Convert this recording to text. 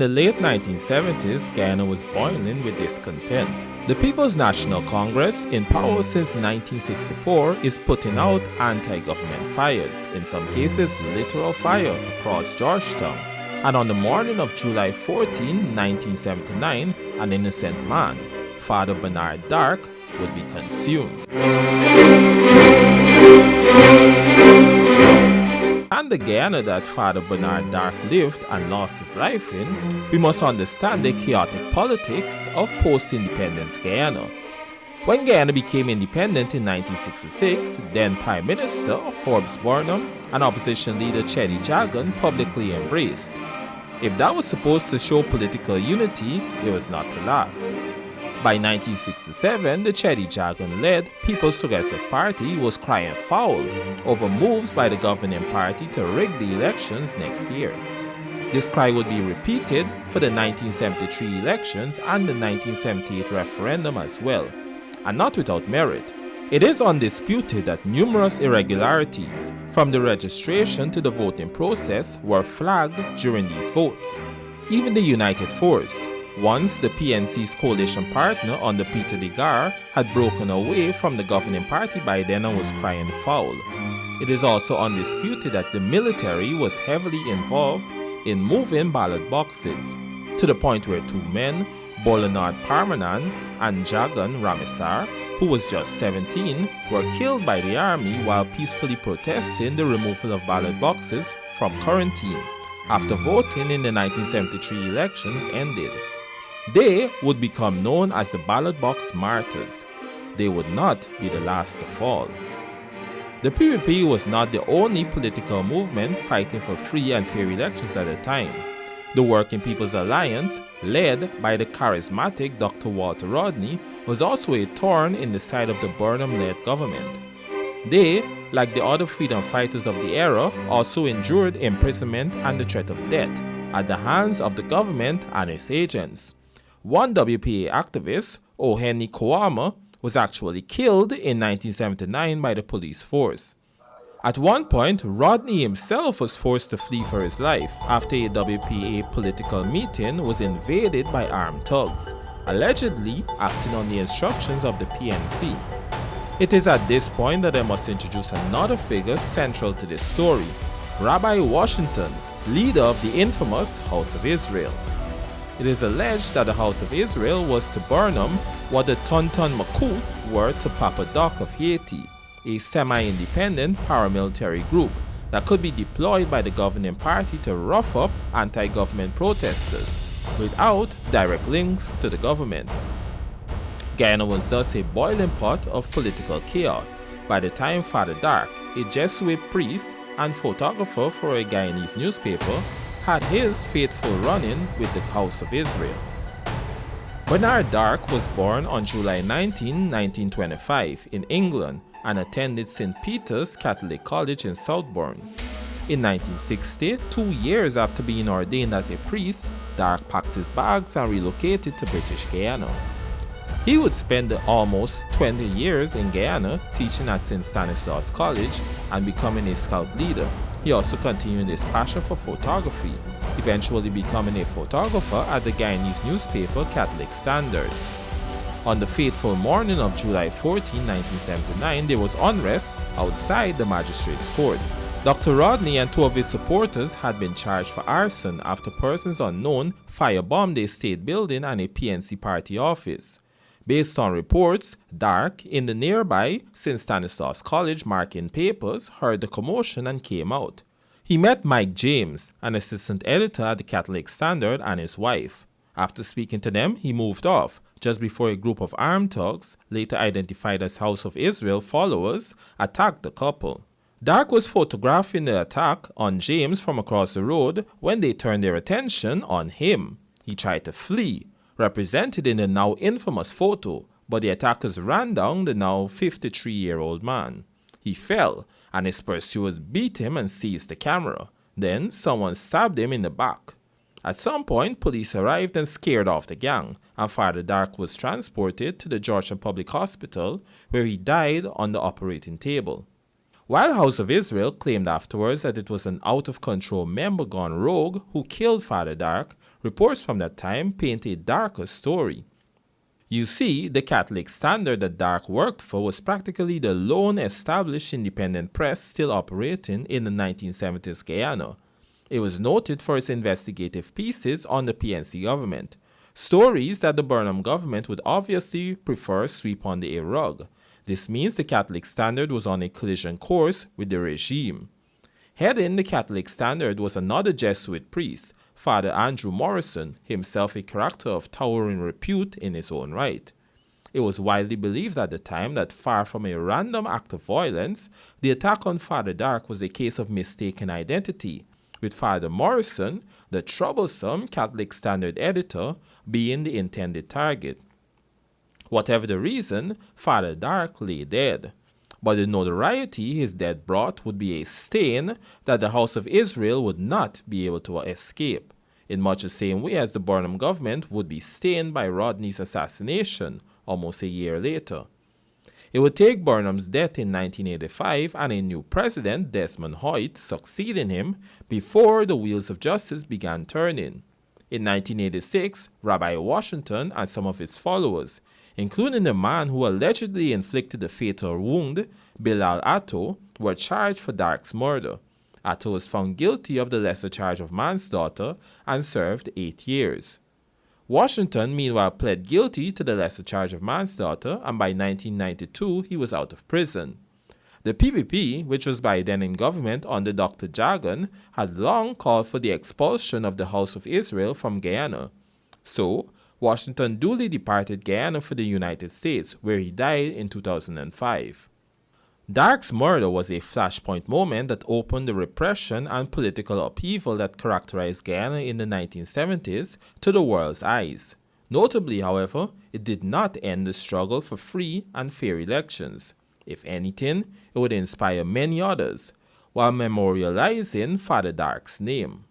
the late 1970s, Guyana was boiling with discontent. The People's National Congress, in power since 1964, is putting out anti-government fires, in some cases literal fire, across Georgetown. And on the morning of July 14, 1979, an innocent man, Father Bernard Darke, would be consumed. And the Guyana that Father Bernard Darke lived and lost his life in, we must understand the chaotic politics of post-independence Guyana. When Guyana became independent in 1966, then Prime Minister Forbes Burnham and opposition leader Cheddi Jagan publicly embraced. If that was supposed to show political unity, it was not to last. By 1967, the Cheddi Jagan-led People's Progressive Party was crying foul over moves by the governing party to rig the elections next year. This cry would be repeated for the 1973 elections and the 1978 referendum as well, and not without merit. It is undisputed that numerous irregularities, from the registration to the voting process, were flagged during these votes. Even the United Force, once the PNC's coalition partner under Peter de Gar, had broken away from the governing party by then and was crying foul. It is also undisputed that the military was heavily involved in moving ballot boxes, to the point where two men, Bolanard Parmanan and Jagan Ramesar, who was just 17, were killed by the army while peacefully protesting the removal of ballot boxes from quarantine after voting in the 1973 elections ended. They would become known as the ballot box martyrs. They would not be the last to fall. The PPP was not the only political movement fighting for free and fair elections at the time. The Working People's Alliance, led by the charismatic Dr. Walter Rodney, was also a thorn in the side of the Burnham-led government. They, like the other freedom fighters of the era, also endured imprisonment and the threat of death at the hands of the government and its agents. One WPA activist, Oheni Kouama, was actually killed in 1979 by the police force. At one point, Rodney himself was forced to flee for his life after a WPA political meeting was invaded by armed thugs, allegedly acting on the instructions of the PNC. It is at this point that I must introduce another figure central to this story, Rabbi Washington, leader of the infamous House of Israel. It is alleged that the House of Israel was to Burnham what the Tonton Macoute were to Papa Doc of Haiti, a semi-independent paramilitary group that could be deployed by the governing party to rough up anti-government protesters without direct links to the government. Guyana was thus a boiling pot of political chaos by the time Father Darke, a Jesuit priest and photographer for a Guyanese newspaper, had his faithful run-in with the House of Israel. Bernard Darke was born on July 19, 1925 in England and attended St. Peter's Catholic College in Southbourne. In 1960, 2 years after being ordained as a priest, Darke packed his bags and relocated to British Guyana. He would spend almost 20 years in Guyana teaching at St. Stanislaus College and becoming a scout leader. He also continued his passion for photography, eventually becoming a photographer at the Guyanese newspaper Catholic Standard. On the fateful morning of July 14, 1979, there was unrest outside the magistrate's court. Dr. Rodney and two of his supporters had been charged for arson after persons unknown firebombed a state building and a PNC party office. Based on reports, Darke, in the nearby St. Stanislaus College marking papers, heard the commotion and came out. He met Mike James, an assistant editor at the Catholic Standard, and his wife. After speaking to them, he moved off, just before a group of armed thugs, later identified as House of Israel followers, attacked the couple. Darke was photographing the attack on James from across the road when they turned their attention on him. He tried to flee, represented in the now infamous photo, but the attackers ran down the now 53-year-old man. He fell, and his pursuers beat him and seized the camera. Then someone stabbed him in the back. At some point, police arrived and scared off the gang, and Father Darke was transported to the Georgetown Public Hospital, where he died on the operating table. While House of Israel claimed afterwards that it was an out-of-control member gone rogue who killed Father Darke, Reports from that time paint a darker story. You see, the Catholic Standard that Darke worked for was practically the lone established independent press still operating in the 1970s Guyana. It was noted for its investigative pieces on the PNC government, stories that the Burnham government would obviously prefer sweep under a rug. This means the Catholic Standard was on a collision course with the regime. Heading the Catholic Standard was another Jesuit priest, Father Andrew Morrison, himself a character of towering repute in his own right. It was widely believed at the time that far from a random act of violence, the attack on Father Darke was a case of mistaken identity, with Father Morrison, the troublesome Catholic Standard editor, being the intended target. Whatever the reason, Father Darke lay dead. But the notoriety his death brought would be a stain that the House of Israel would not be able to escape, in much the same way as the Burnham government would be stained by Rodney's assassination almost a year later. It would take Burnham's death in 1985 and a new president, Desmond Hoyt, succeeding him before the wheels of justice began turning. In 1986, Rabbi Washington and some of his followers, including the man who allegedly inflicted the fatal wound, Bilal Atto, were charged for Darke's murder. Atto was found guilty of the lesser charge of manslaughter and served 8 years. Washington, meanwhile, pled guilty to the lesser charge of manslaughter, and by 1992 he was out of prison. The PPP, which was by then in government under Dr. Jagan, had long called for the expulsion of the House of Israel from Guyana. So, Washington duly departed Guyana for the United States, where he died in 2005. Darke's murder was a flashpoint moment that opened the repression and political upheaval that characterized Guyana in the 1970s to the world's eyes. Notably, however, it did not end the struggle for free and fair elections. If anything, it would inspire many others, while memorializing Father Darke's name.